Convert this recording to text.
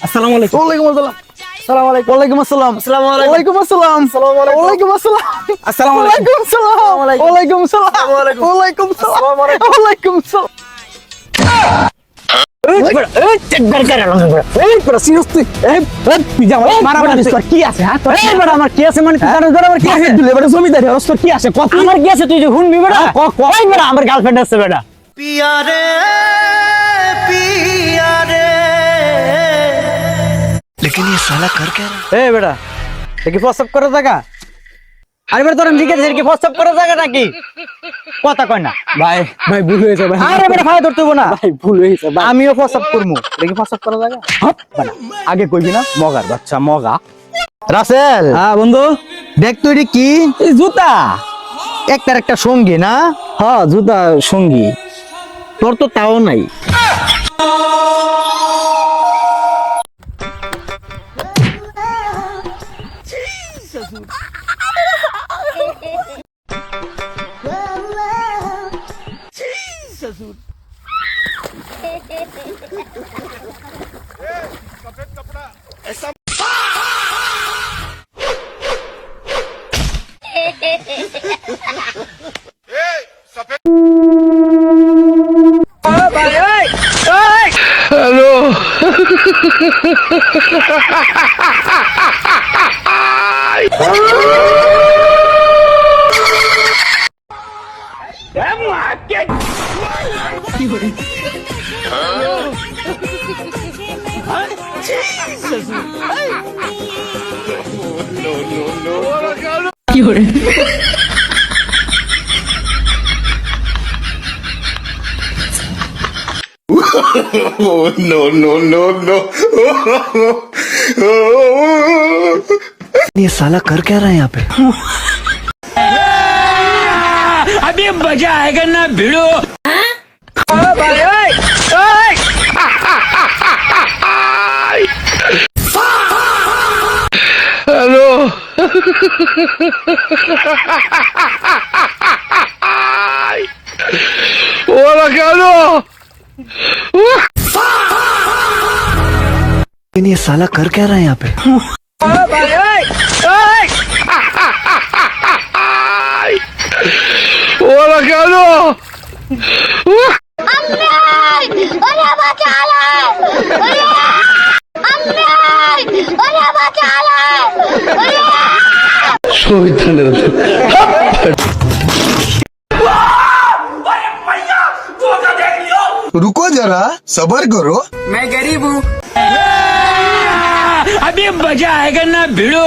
আসসালামু আলাইকুম। ওয়ালাইকুম আসসালাম। আসসালামু আলাইকুম। ওয়ালাইকুম আসসালাম। আসসালামু আলাইকুম। ওয়ালাইকুম আসসালাম। আসসালামু আলাইকুম। ওয়ালাইকুম আসসালাম। আসসালামু আলাইকুম। ওয়ালাইকুম আসসালাম। ওয়ালাইকুম আসসালাম। আসসালামু আলাইকুম। ওয়ালাইকুম আসসালাম। আসসালামু আলাইকুম। ওয়ালাইকুম আসসালাম। কি আছে আমার কি আছে মানে জমিদারি কি আছে আমার কি আছে তুই যে শুনবি বেটা আমার গার্লফ্রেন্ড আছে বেটা लेकिन ये साला कर क्या रहा है? এ বেটা দেখি প্রস্তাব করে থাকা আরে বেটা তোর জিজ্ঞেস কি প্রস্তাব করে থাকা নাকি কথা কয় না ভাই ভাই ভুল হয়েছে ভাই আরে বেটা ভাই ধরতে না ভাই ভুল হয়েছে ভাই আমিও প্রস্তাব করবো দেখি প্রস্তাব করা জায়গা বেটা আগে কইবি না মগার বাচ্চা মগা রাসেল হ্যাঁ বন্ধু দেখ তুই কি এই জুতা একটার একটা সঙ্গী না হ্যাঁ জুতা সঙ্গী তোর তো তাও নাই Oh, no, no, no, no. ये साला कर क्या रहा है यहाँ पे? अभी मजा आएगा ना भिड़ो। Hello Hola, Carlos. लेकिन ये साला कर क्या रहा है यहाँ पे? Hola, Carlos. रुको जरा सबर करो मैं गरीब हूँ। अभी मजा आएगा ना भिड़ो।